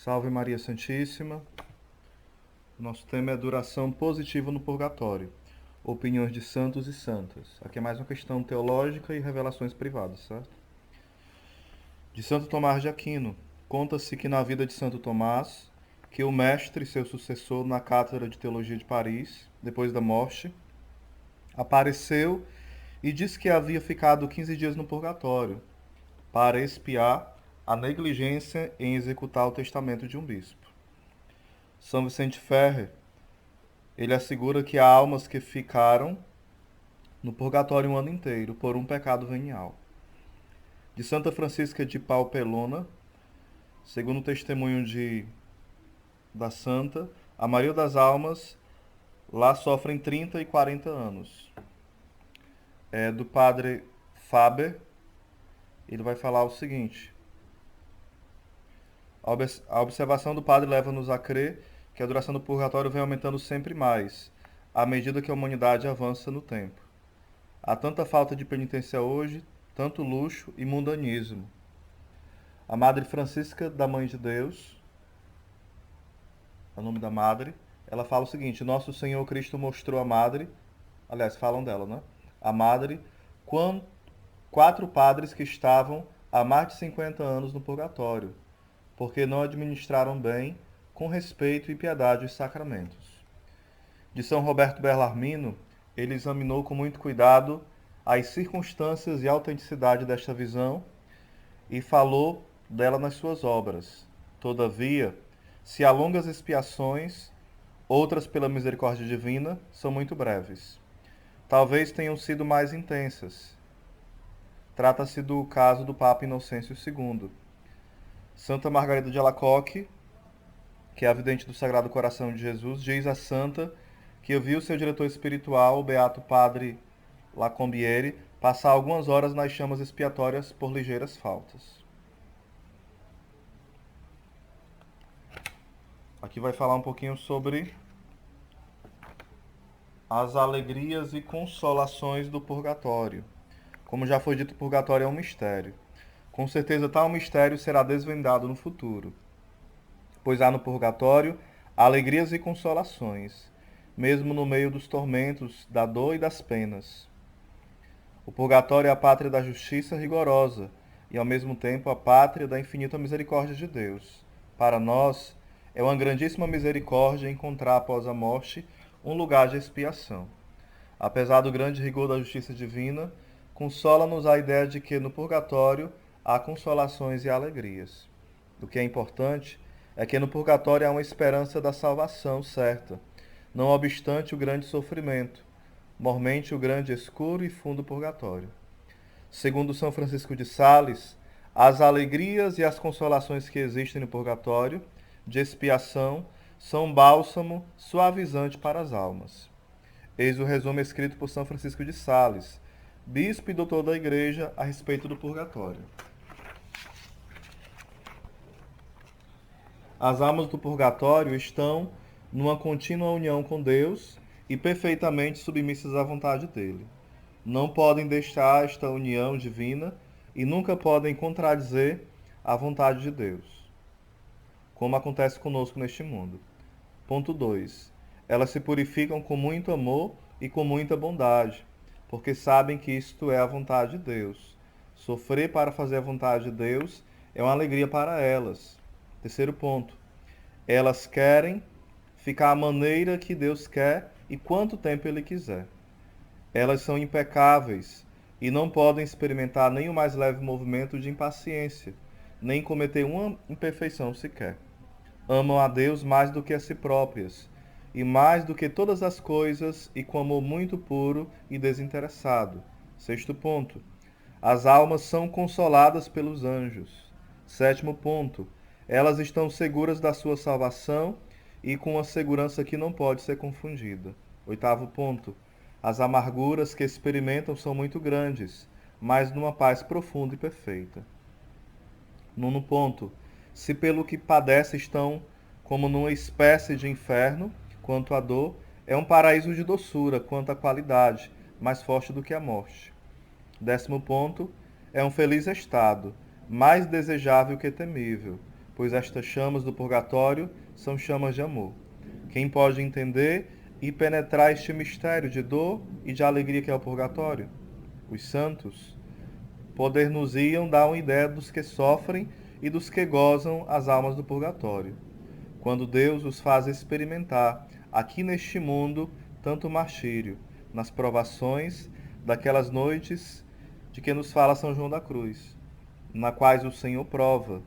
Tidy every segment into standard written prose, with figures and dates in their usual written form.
Salve Maria Santíssima. Nosso tema é duração positiva no purgatório. Opiniões de santos e santas. Aqui é mais uma questão teológica e revelações privadas, certo? De Santo Tomás de Aquino. Conta-se que na vida de Santo Tomás, que o mestre, seu sucessor na cátedra de teologia de Paris, depois da morte, apareceu e disse que havia ficado 15 dias no purgatório para expiar a negligência em executar o testamento de um bispo. São Vicente Ferrer, ele assegura que há almas que ficaram no purgatório um ano inteiro por um pecado venial. De Santa Francisca de Paupelona, segundo o testemunho da santa, a maioria das almas lá sofrem 30 e 40 anos. Do padre Faber, ele vai falar o seguinte: a observação do padre leva-nos a crer que a duração do purgatório vem aumentando sempre mais, à medida que a humanidade avança no tempo. Há tanta falta de penitência hoje, tanto luxo e mundanismo. A Madre Francisca da Mãe de Deus, é o nome da Madre, ela fala o seguinte: Nosso Senhor Cristo mostrou a Madre, aliás, falam dela, né? A Madre, quatro padres que estavam há mais de 50 anos no purgatório, porque não administraram bem, com respeito e piedade, os sacramentos. De São Roberto Bellarmino, ele examinou com muito cuidado as circunstâncias e a autenticidade desta visão e falou dela nas suas obras. Todavia, se há longas expiações, outras pela misericórdia divina são muito breves. Talvez tenham sido mais intensas. Trata-se do caso do Papa Inocêncio II. Santa Margarida de Alacoque, que é a vidente do Sagrado Coração de Jesus, diz à santa que viu seu diretor espiritual, o beato padre Lacombiere, passar algumas horas nas chamas expiatórias por ligeiras faltas. Aqui vai falar um pouquinho sobre as alegrias e consolações do purgatório. Como já foi dito, o purgatório é um mistério. Com certeza tal mistério será desvendado no futuro, pois há no purgatório alegrias e consolações, mesmo no meio dos tormentos, da dor e das penas. O purgatório é a pátria da justiça rigorosa e, ao mesmo tempo, a pátria da infinita misericórdia de Deus. Para nós, é uma grandíssima misericórdia encontrar após a morte um lugar de expiação. Apesar do grande rigor da justiça divina, consola-nos a ideia de que no purgatório há consolações e alegrias. O que é importante é que no purgatório há uma esperança da salvação certa, não obstante o grande sofrimento, mormente o grande escuro e fundo purgatório. Segundo São Francisco de Sales, as alegrias e as consolações que existem no purgatório, de expiação, são um bálsamo suavizante para as almas. Eis o resumo escrito por São Francisco de Sales, bispo e doutor da Igreja, a respeito do purgatório. As almas do purgatório estão numa contínua união com Deus e perfeitamente submissas à vontade dele. Não podem deixar esta união divina e nunca podem contradizer a vontade de Deus, como acontece conosco neste mundo. Ponto 2. Elas se purificam com muito amor e com muita bondade, porque sabem que isto é a vontade de Deus. Sofrer para fazer a vontade de Deus é uma alegria para elas. Terceiro ponto. Elas querem ficar à maneira que Deus quer e quanto tempo Ele quiser. Elas são impecáveis e não podem experimentar nem o mais leve movimento de impaciência, nem cometer uma imperfeição sequer. Amam a Deus mais do que a si próprias, e mais do que todas as coisas, e com amor muito puro e desinteressado. Sexto ponto. As almas são consoladas pelos anjos. Sétimo ponto. Elas estão seguras da sua salvação e com uma segurança que não pode ser confundida. Oitavo ponto. As amarguras que experimentam são muito grandes, mas numa paz profunda e perfeita. Nono ponto. Se pelo que padece estão como numa espécie de inferno, quanto à dor, é um paraíso de doçura, quanto à qualidade, mais forte do que a morte. Décimo ponto. É um feliz estado, mais desejável que temível, pois estas chamas do purgatório são chamas de amor. Quem pode entender e penetrar este mistério de dor e de alegria que é o purgatório? Os santos poder-nos-iam dar uma ideia dos que sofrem e dos que gozam as almas do purgatório, quando Deus os faz experimentar aqui neste mundo tanto martírio, nas provações daquelas noites de que nos fala São João da Cruz, na quais o Senhor prova,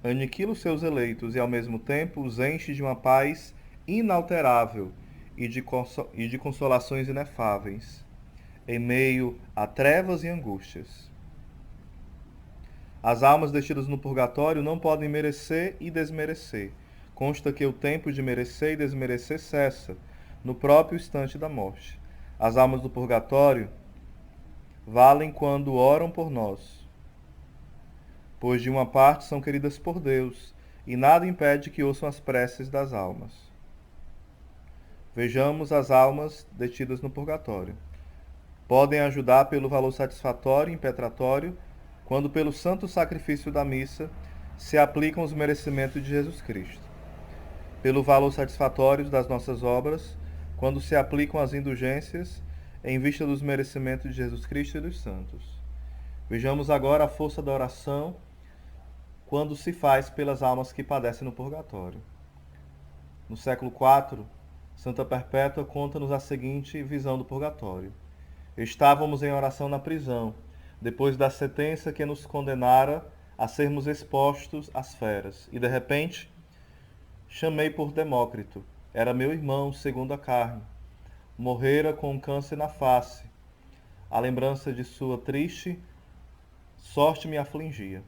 aniquila os seus eleitos e ao mesmo tempo os enche de uma paz inalterável e de consolações inefáveis, em meio a trevas e angústias. As almas detidas no purgatório não podem merecer e desmerecer. Consta que o tempo de merecer e desmerecer cessa, no próprio instante da morte. As almas do purgatório valem quando oram por nós, pois de uma parte são queridas por Deus, e nada impede que ouçam as preces das almas. Vejamos as almas detidas no purgatório. Podem ajudar pelo valor satisfatório e impetratório, quando pelo santo sacrifício da missa se aplicam os merecimentos de Jesus Cristo. Pelo valor satisfatório das nossas obras, quando se aplicam as indulgências em vista dos merecimentos de Jesus Cristo e dos santos. Vejamos agora a força da oração quando se faz pelas almas que padecem no purgatório. No século IV, Santa Perpétua conta-nos a seguinte visão do purgatório. Estávamos em oração na prisão, depois da sentença que nos condenara a sermos expostos às feras, e de repente chamei por Demócrito. Era meu irmão, segundo a carne. Morrera com um câncer na face. A lembrança de sua triste sorte me afligia.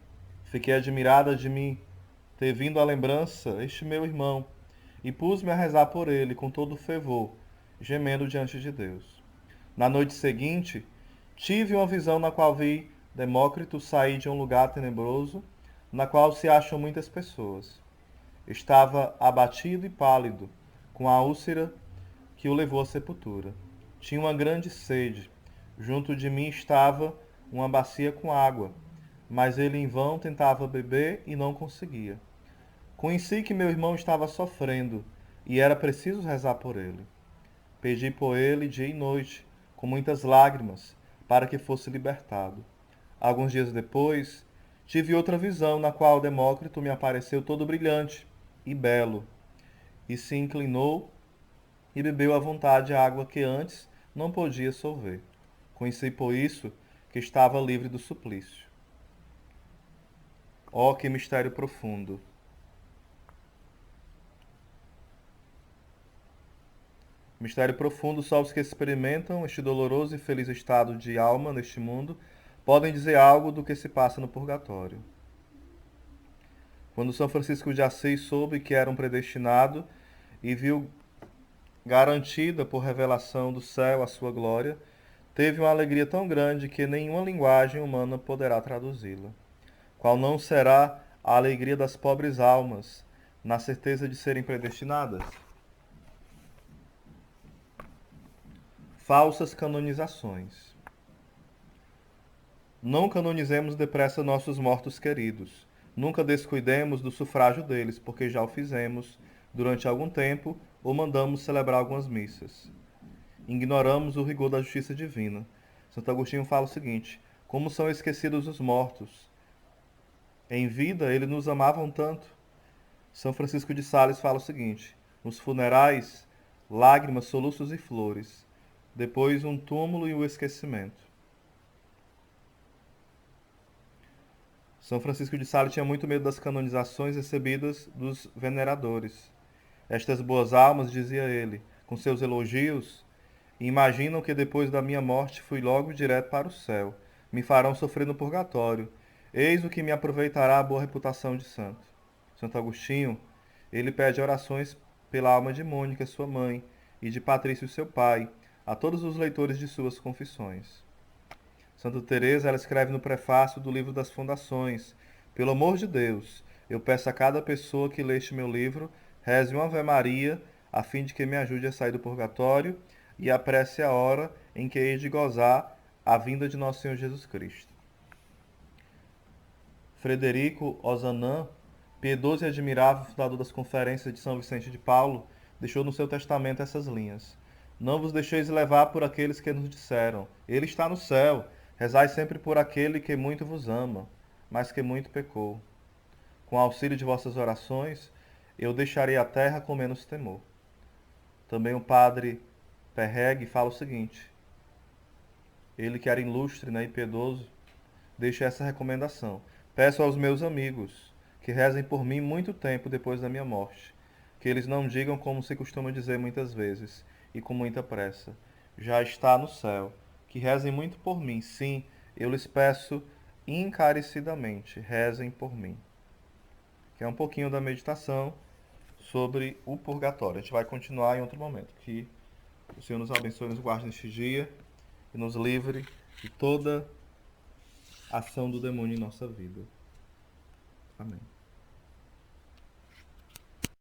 Fiquei admirada de mim ter vindo à lembrança este meu irmão, e pus-me a rezar por ele com todo o fervor, gemendo diante de Deus. Na noite seguinte, tive uma visão na qual vi Demócrito sair de um lugar tenebroso, na qual se acham muitas pessoas. Estava abatido e pálido, com a úlcera que o levou à sepultura. Tinha uma grande sede. Junto de mim estava uma bacia com água, mas ele em vão tentava beber e não conseguia. Conheci que meu irmão estava sofrendo e era preciso rezar por ele. Pedi por ele dia e noite, com muitas lágrimas, para que fosse libertado. Alguns dias depois, tive outra visão na qual Demócrito me apareceu todo brilhante e belo, e se inclinou e bebeu à vontade a água que antes não podia solver. Conheci por isso que estava livre do suplício. Oh, que mistério profundo! Mistério profundo, só os que experimentam este doloroso e feliz estado de alma neste mundo podem dizer algo do que se passa no purgatório. Quando São Francisco de Assis soube que era um predestinado e viu garantida por revelação do céu a sua glória, teve uma alegria tão grande que nenhuma linguagem humana poderá traduzi-la. Qual não será a alegria das pobres almas, na certeza de serem predestinadas? Falsas canonizações. Não canonizemos depressa nossos mortos queridos. Nunca descuidemos do sufrágio deles, porque já o fizemos durante algum tempo ou mandamos celebrar algumas missas. Ignoramos o rigor da justiça divina. Santo Agostinho fala o seguinte: como são esquecidos os mortos? Em vida, eles nos amavam tanto. São Francisco de Sales fala o seguinte: nos funerais, lágrimas, soluços e flores. Depois um túmulo e o esquecimento. São Francisco de Sales tinha muito medo das canonizações recebidas dos veneradores. Estas boas almas, dizia ele, com seus elogios, imaginam que depois da minha morte fui logo direto para o céu. Me farão sofrer no purgatório. Eis o que me aproveitará a boa reputação de santo. Santo Agostinho, ele pede orações pela alma de Mônica, sua mãe, e de Patrício, seu pai, a todos os leitores de suas confissões. Santa Teresa, ela escreve no prefácio do livro das Fundações: pelo amor de Deus, eu peço a cada pessoa que lê este meu livro, reze uma Ave Maria, a fim de que me ajude a sair do purgatório e apresse a hora em que hei de gozar a vinda de nosso Senhor Jesus Cristo. Frederico Ozanam piedoso e admirável fundador das conferências de São Vicente de Paulo, deixou no seu testamento essas linhas: Não vos deixeis levar por aqueles que nos disseram: Ele está no céu. Rezai sempre por aquele que muito vos ama, mas que muito pecou. Com auxílio de vossas orações, eu deixarei a terra com menos temor. Também o padre Perregue fala o seguinte: ele que era ilustre, né, e piedoso, deixa essa recomendação: Peço aos meus amigos que rezem por mim muito tempo depois da minha morte, que eles não digam como se costuma dizer muitas vezes e com muita pressa: Já está no céu. Que rezem muito por mim. Sim, eu lhes peço encarecidamente, rezem por mim. Que é um pouquinho da meditação sobre o purgatório. A gente vai continuar em outro momento. Que o Senhor nos abençoe, nos guarde neste dia e nos livre de toda ação do demônio em nossa vida. Amém.